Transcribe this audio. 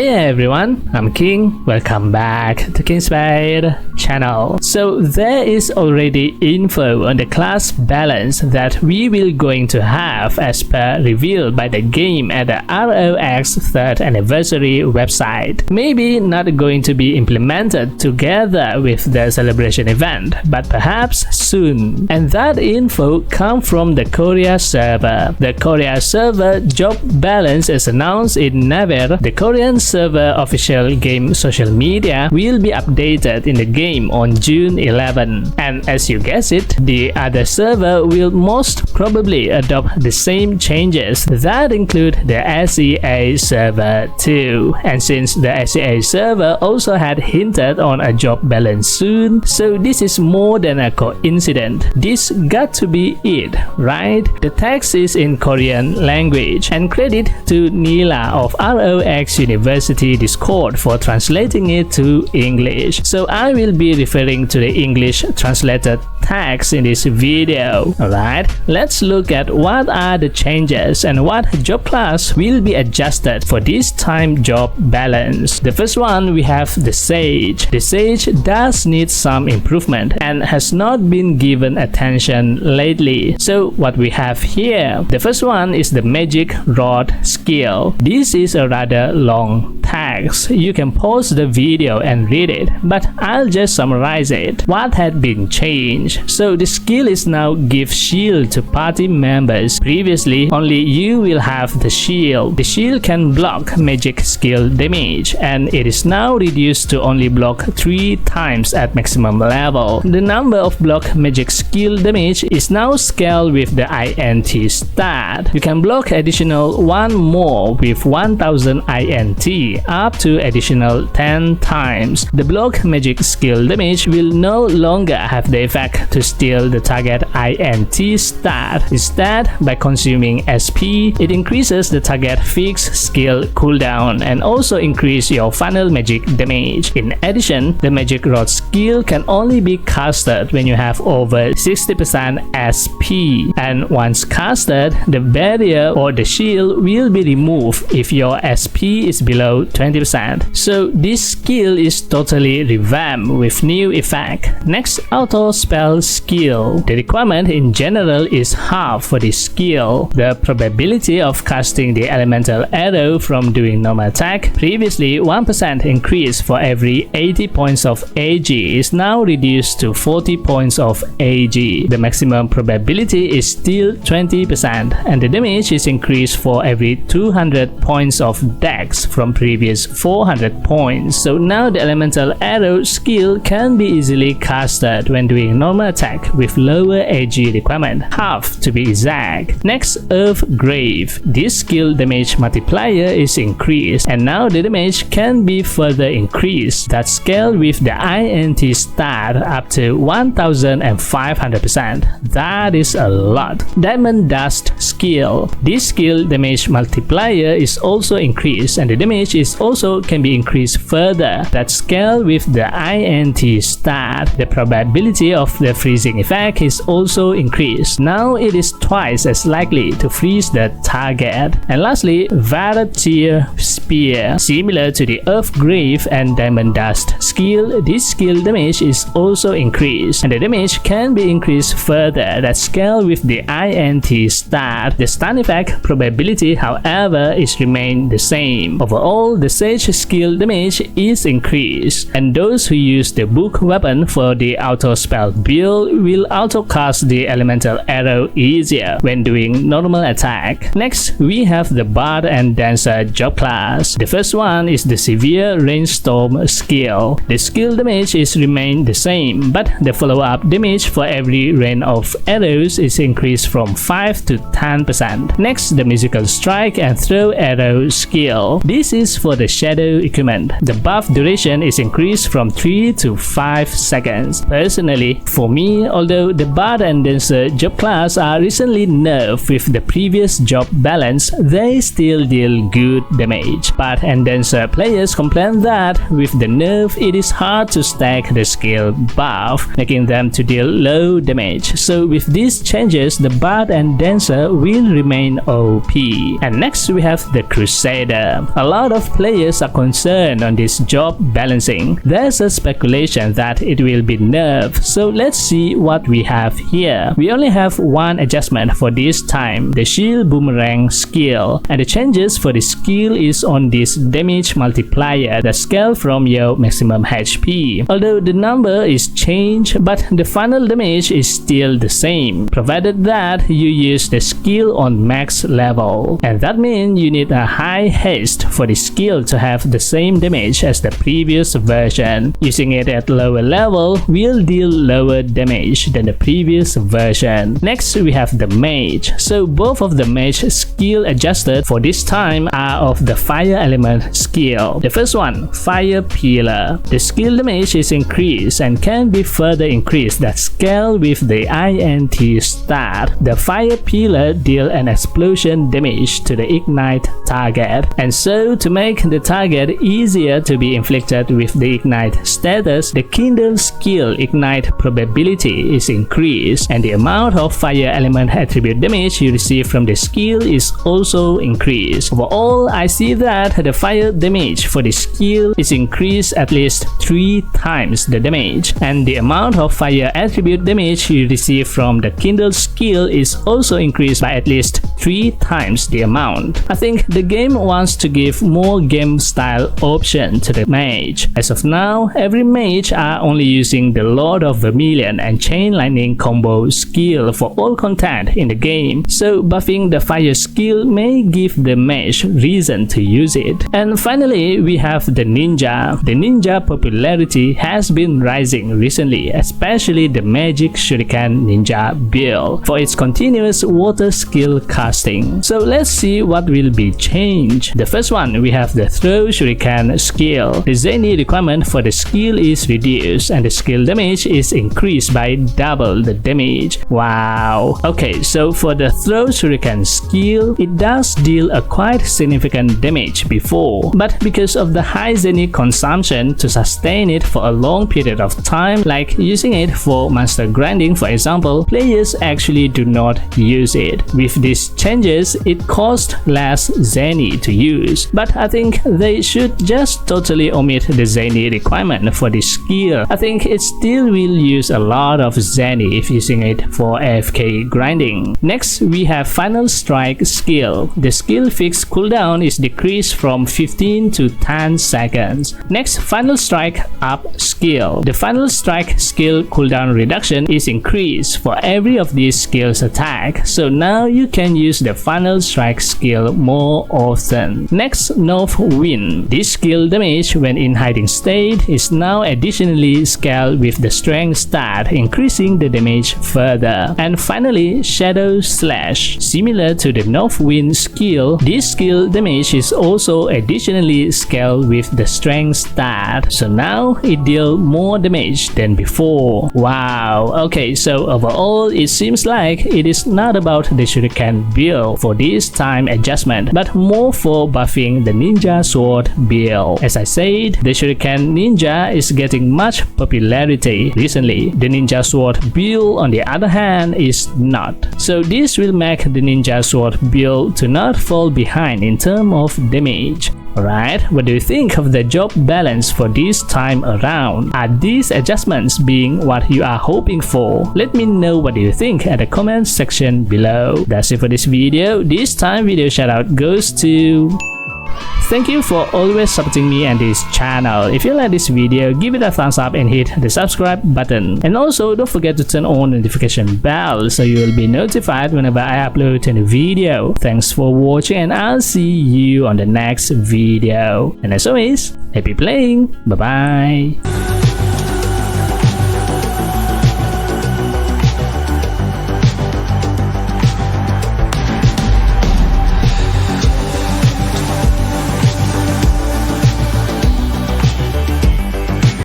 Hey everyone, I'm King. Welcome back to Kingspade channel. So there is already info on the class balance that we will going to have as per revealed by the game at the ROX 3rd anniversary website. Maybe not going to be implemented together with the celebration event, but perhaps soon. And that info come from the Korea server. The Korea server job balance is announced in Naver. The Korean server official game social media will be updated in the game on June 11. And as you guess it, the other server will most probably adopt the same changes that include the SEA server too. And since the SEA server also had hinted on a job balance soon, so this is more than a coincidence. This got to be it, right? The text is in Korean language, and credit to Nila of ROX University Discord for translating it to English. So I will be referring to the English translated text in this video. Alright, let's look at what are the changes and what job class will be adjusted for this time job balance. The first one, we have the Sage. The Sage does need some improvement and has not been given attention lately. So what we have here, the first one is the Magic Rod skill. This is a rather long text. You can pause the video and read it, but I'll just summarize it. What had been changed? So the skill is now give shield to party members. Previously, only you will have the shield. The shield can block magic skill damage, and it is now reduced to only block 3 times at maximum level. The number of block magic skill damage is now scaled with the INT stat. You can block additional 1 more with 1000 INT up to additional 10 times. The block magic skill damage will no longer have the effect to steal the target INT stat. Instead, by consuming SP, it increases the target fixed skill cooldown and also increase your final magic damage. In addition, the Magic Rod skill can only be casted when you have over 60% SP, and once casted, the barrier or the shield will be removed if your SP is below 20%. So this skill is totally revamped with new effect. Next, auto spell skill. The requirement in general is half for this skill. The probability of casting the elemental arrow from doing normal attack, previously 1% increase for every 80 points of AG, is now reduced to 40 points of AG. The maximum probability is still 20%, and the damage is increased for every 200 points of dex from previous 400 points. So now the elemental arrow skill can be easily casted when doing normal attack with lower AG requirement, half to be exact. Next, Earth Grave. This skill damage multiplier is increased, and now the damage can be further increased. That scale with the INT stat up to 1500%. That is a lot. Diamond Dust skill. This skill damage multiplier is also increased, and the damage is also can be increased further. That scale with the INT stat. The probability of the freezing effect is also increased. Now it is twice as likely to freeze the target. And lastly, Varatier Spear. Similar to the Earth Grave and Diamond Dust skill, this skill damage is also increased, and the damage can be increased further. That scale with the INT stat. The stun effect probability, however, is remained the same. Overall, the Sage skill damage is increased, and those who use the book weapon for the auto spell build will auto cast the elemental arrow easier when doing normal attack. Next, we have the Bard and Dancer job class. The first one is the Severe Rainstorm skill. The skill damage is remained the same, but the follow-up damage for every rain of arrows is increased from 5 to 10%. Next, the Musical Strike and Throw Arrow skill. This is for the shadow equipment. The buff duration is increased from 3 to 5 seconds. Personally, for me, although the Bard and Dancer job class are recently nerfed with the previous job balance, they still deal good damage. damage. Bard and Dancer players complain that with the nerf it is hard to stack the skill buff, making them to deal low damage. So with these changes, the Bard and Dancer will remain OP. And next we have the Crusader. A lot of players are concerned on this job balancing. There's a speculation that it will be nerfed, so let's see what we have here. We only have one adjustment for this time, the shield boomerang skill, and the changes for the skill is on this damage multiplier that scale from your maximum HP. Although the number is changed, but the final damage is still the same, provided that you use the skill on max level. And that means you need a high haste for the skill to have the same damage as the previous version. Using it at lower level will deal lower damage than the previous version. Next we have the Mage. So both of the Mage skill adjusted for this time are of the fire element skill. The first one, Fire Pillar. The skill damage is increased and can be further increased that scale with the INT stat. The Fire Pillar deal an explosion damage to the ignite target, and so to make the target easier to be inflicted with the ignite status, the Kindle skill ignite probability is increased, and the amount of fire element attribute damage you receive from the skill is also increased. Overall, I see that the fire damage for the skill is increased at least 3 times the damage, and the amount of fire attribute damage you receive from the Kindle skill is also increased by at least 3 times the amount. I think the game wants to give more game style option to the Mage. As of now, every Mage are only using the Lord of Vermilion and Chain Lightning combo skill for all content in the game, so buffing the fire skill may give the Mage reason to use it. And finally, we have the Ninja. The Ninja popularity has been rising recently, especially the Magic Shuriken Ninja build for its continuous water skill casting. So let's see what will be changed. The first one, we have the Throw Shuriken skill. The Zenny requirement for the skill is reduced and the skill damage is increased by double the damage. Wow. Okay, so for the Throw Shuriken skill, it does deal a quite significant damage before, but because of the high Zenny consumption to sustain it for a long period of time, like using it for monster grinding for example, players actually do not use it. With these changes, it costs less Zenny to use, but I think they should just totally omit the Zenny requirement for this skill. I think it still will use a lot of Zenny if using it for AFK grinding. Next, we have Final Strike skill. The skill fixed cooldown is decreased from 15 to 10 seconds. Next, Final Strike up skill. The Final Strike skill cooldown reduction is increased for every of these skills attack, so now you can use the Final Strike skill more often. Next, North Wind. This skill damage when in hiding state is now additionally scaled with the strength stat, increasing the damage further. And finally, Shadow Slash. Similar to the North Wind skill, this skill damage is also additionally scaled with the strength stat, so now it deals more damage than before. Wow. Okay, so overall it seems like it is not about the Shuriken build for this time adjustment, but more for buffing the Ninja Sword build. As I said, the Shuriken Ninja is getting much popularity recently. The Ninja Sword build on the other hand is not. So this will make the Ninja Sword build to not fall behind in terms of damage. Alright, what do you think of the job balance for this time around? Are these adjustments being what you are hoping for? Let me know what you think at the comment section below. That's it for this video. This time video shoutout goes to... Thank you for always supporting me and this channel. If you like this video, give it a thumbs up and hit the subscribe button. And also don't forget to turn on the notification bell so you will be notified whenever I upload a new video. Thanks for watching and I'll see you on the next video. And as always, happy playing. Bye bye.